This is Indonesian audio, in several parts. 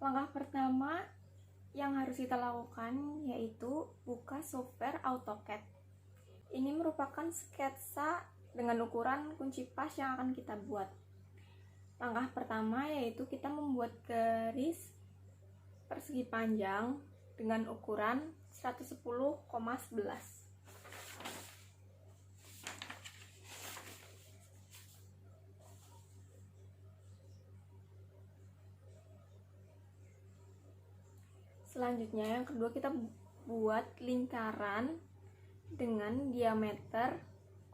Langkah pertama yang harus kita lakukan yaitu buka software AutoCAD. Ini merupakan sketsa dengan ukuran kunci pas yang akan kita buat. Langkah pertama yaitu kita membuat garis persegi panjang dengan ukuran 110,11. Selanjutnya yang kedua, kita buat lingkaran dengan diameter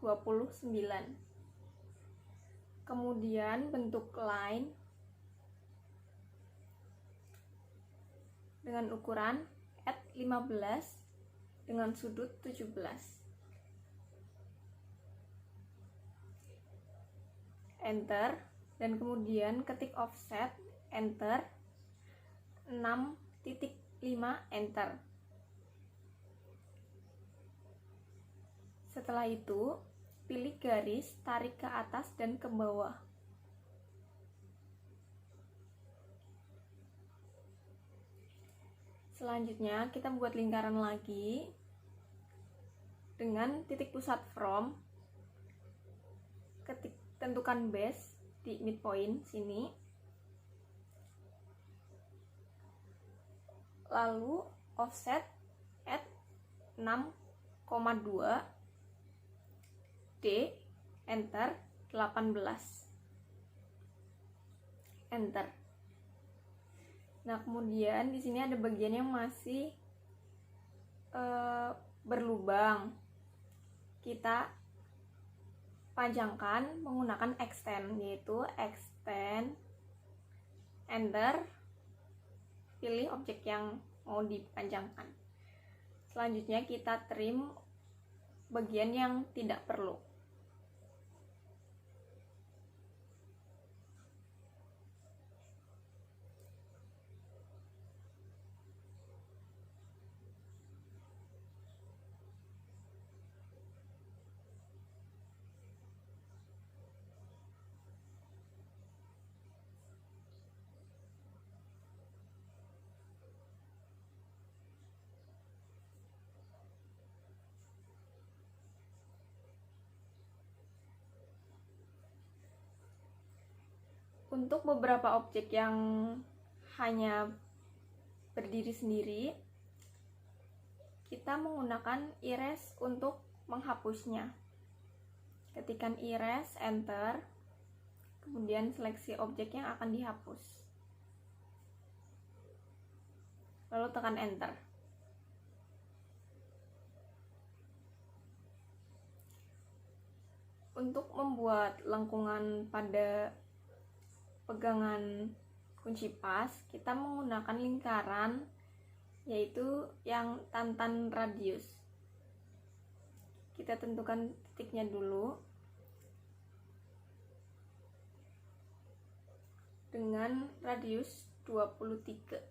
29. Kemudian bentuk line dengan ukuran @15 dengan sudut 17. Enter, dan kemudian ketik offset, enter, 6.5, enter. Setelah itu, pilih garis, tarik ke atas dan ke bawah. Selanjutnya, kita buat lingkaran lagi dengan titik pusat from. Tentukan base di midpoint sini. Lalu offset at 6,2, D, enter, 18, enter. Nah, kemudian di sini ada bagian yang masih berlubang. Kita panjangkan menggunakan extend, yaitu extend, enter, pilih objek yang mau dipanjangkan. Selanjutnya kita trim bagian yang tidak perlu. Untuk beberapa objek yang hanya berdiri sendiri, kita menggunakan erase untuk menghapusnya. Ketikkan erase, enter, kemudian seleksi objek yang akan dihapus, lalu tekan enter. Untuk membuat lengkungan pada pegangan kunci pas, kita menggunakan lingkaran, yaitu yang tantan radius. Kita tentukan titiknya dulu dengan radius 23.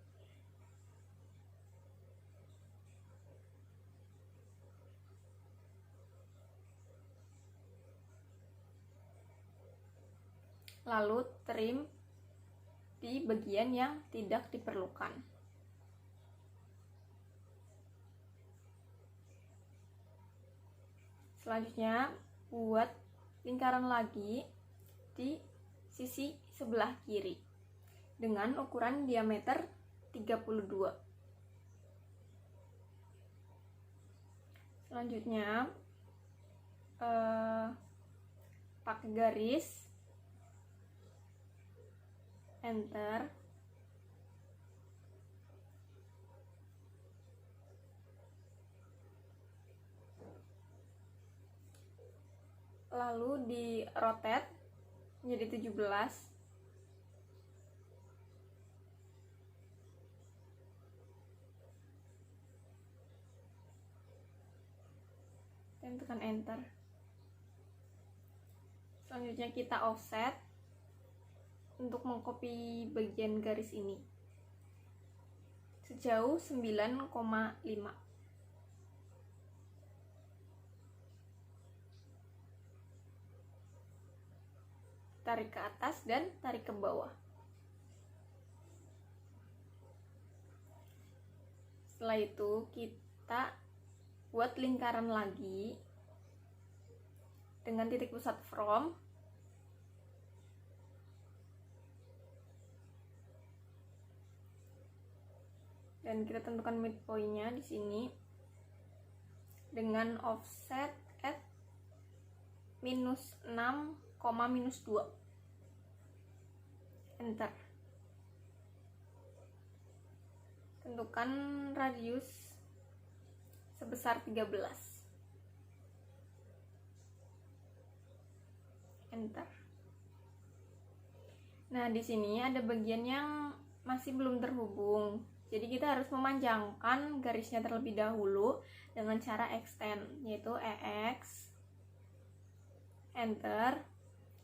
Lalu trim di bagian yang tidak diperlukan. Selanjutnya, buat lingkaran lagi di sisi sebelah kiri dengan ukuran diameter 32. Selanjutnya, pakai garis, enter, lalu di rotate menjadi 17, dan tekan enter. Selanjutnya kita offset untuk mengcopy bagian garis ini sejauh 9,5. Tarik ke atas dan tarik ke bawah. Setelah itu kita buat lingkaran lagi dengan titik pusat from. Dan kita tentukan midpoint-nya di sini dengan offset at -6, -2. Enter. Tentukan radius sebesar 13. Enter. Nah, di sini ada bagian yang masih belum terhubung. Jadi kita harus memanjangkan garisnya terlebih dahulu dengan cara extend, yaitu EX, enter,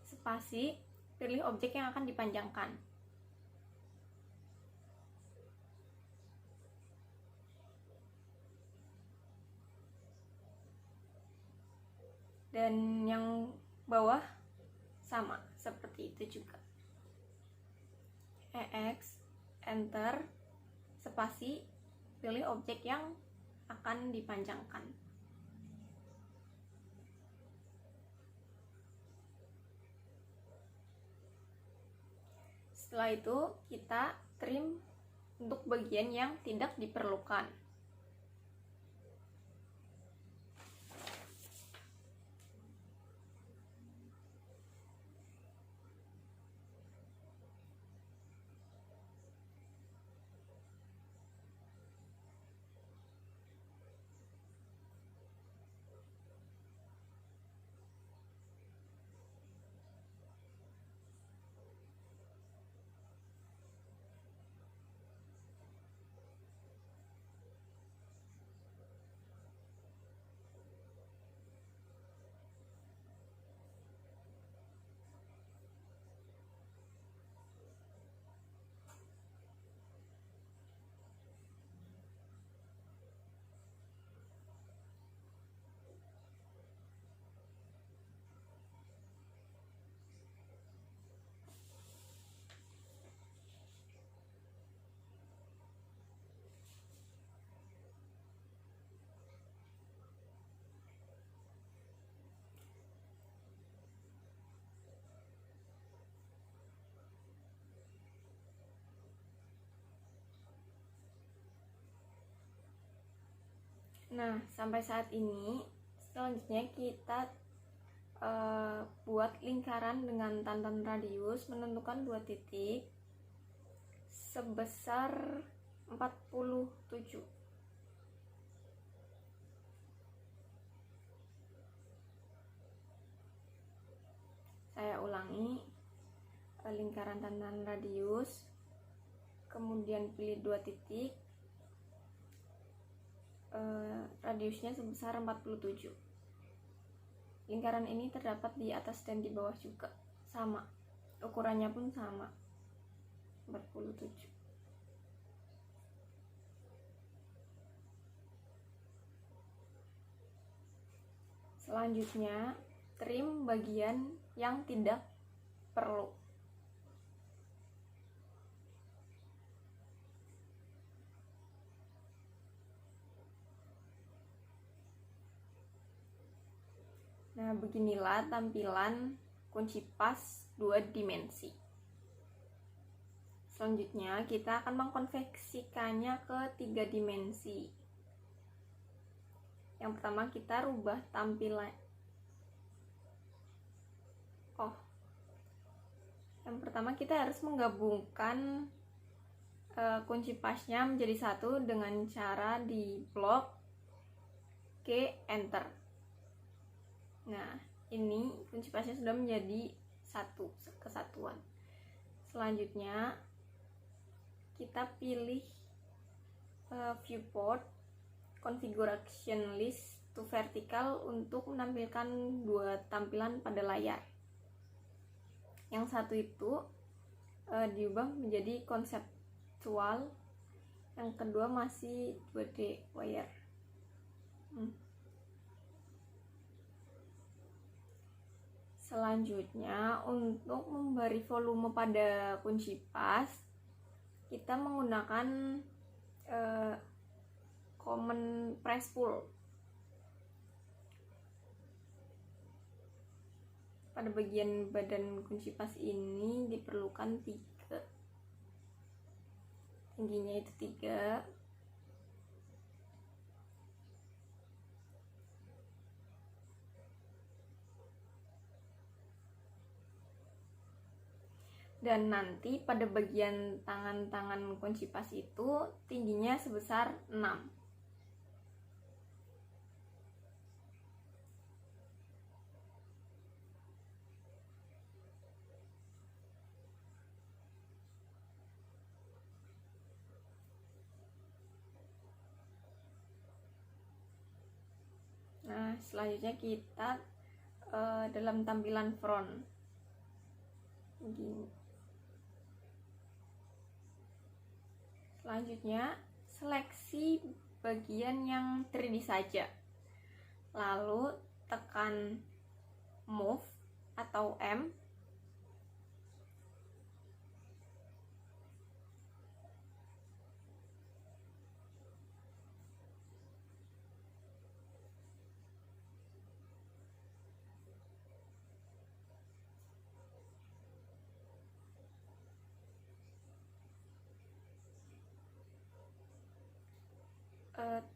spasi, pilih objek yang akan dipanjangkan. Dan yang bawah sama, seperti itu juga. EX, enter, spasi, pilih objek yang akan dipanjangkan. Setelah itu kita trim untuk bagian yang tidak diperlukan. Nah, sampai saat ini selanjutnya kita buat lingkaran dengan tantan radius, menentukan 2 titik sebesar 47. Saya ulangi, lingkaran tantan radius, kemudian pilih 2 titik, radiusnya sebesar 47. Lingkaran ini terdapat di atas dan di bawah juga sama, ukurannya pun sama, 47. Selanjutnya trim bagian yang tidak perlu. Nah, beginilah tampilan kunci pas 2 dimensi. Selanjutnya kita akan mengkonversikannya ke 3 dimensi. Yang pertama kita rubah tampilan. Yang pertama kita harus menggabungkan kunci pasnya menjadi satu dengan cara di blok G, enter. Nah, ini kunci pasnya sudah menjadi satu kesatuan. Selanjutnya kita pilih viewport configuration list to vertical untuk menampilkan 2 tampilan pada layar. Yang satu itu diubah menjadi konseptual, yang kedua masih 2D wire. Selanjutnya untuk memberi volume pada kunci pas, kita menggunakan common press pull. Pada bagian badan kunci pas ini diperlukan 3. Tingginya itu 3. Dan nanti pada bagian tangan-tangan kunci pas itu tingginya sebesar 6. Nah, selanjutnya kita dalam tampilan front. Begini. Selanjutnya, seleksi bagian yang 3D saja. Lalu tekan Move atau M.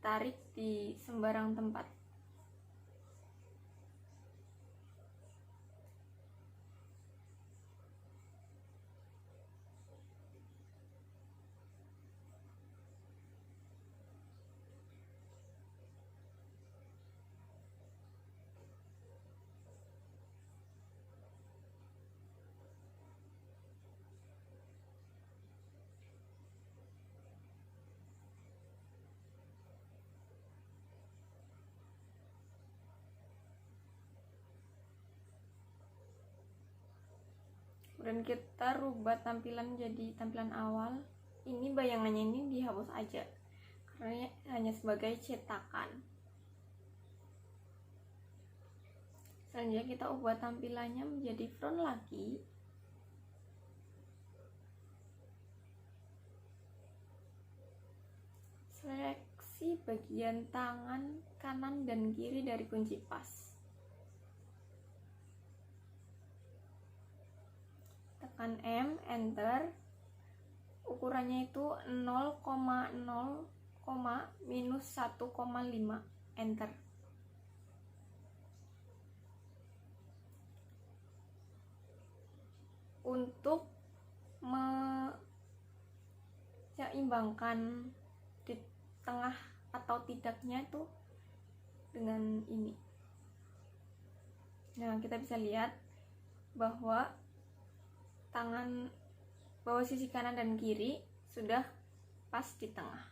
Tarik di sembarang tempat. Kemudian kita rubah tampilan jadi tampilan awal. Ini bayangannya ini dihapus aja karena hanya sebagai cetakan. Selanjutnya kita ubah tampilannya menjadi front lagi. Seleksi bagian tangan kanan dan kiri dari kunci pas. Tekan M, enter. Ukurannya itu 0,0, minus 1,5, enter. Untuk menyeimbangkan di tengah atau tidaknya itu dengan ini. Nah, kita bisa lihat bahwa sisi kanan dan kiri sudah pas di tengah.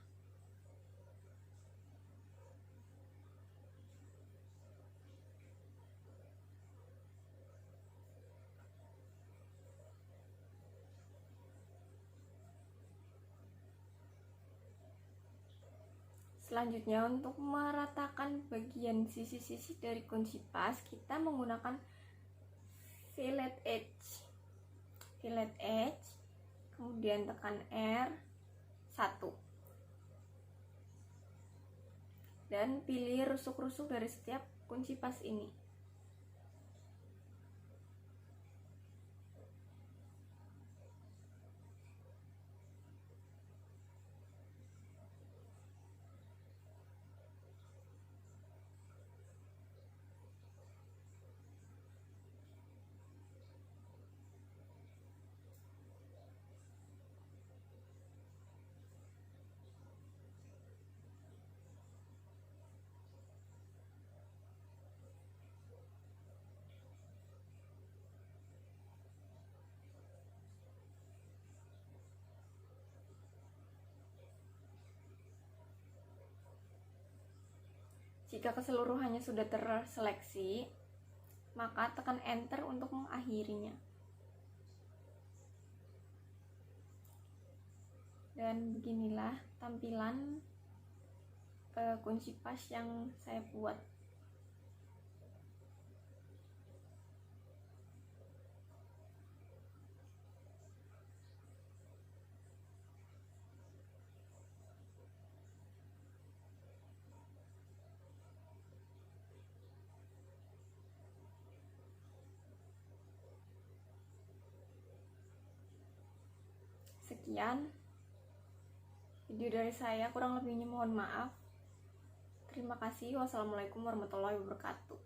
Selanjutnya, untuk meratakan bagian sisi-sisi dari kunci pas, kita menggunakan fillet edge. Fillet edge, kemudian tekan R1 dan pilih rusuk-rusuk dari setiap kunci pas ini. Jika keseluruhannya sudah terseleksi, maka tekan enter untuk mengakhirinya. Dan beginilah tampilan kunci pas yang saya buat. sekian video dari saya, kurang lebihnya mohon maaf. Terima kasih. Wassalamualaikum warahmatullahi wabarakatuh.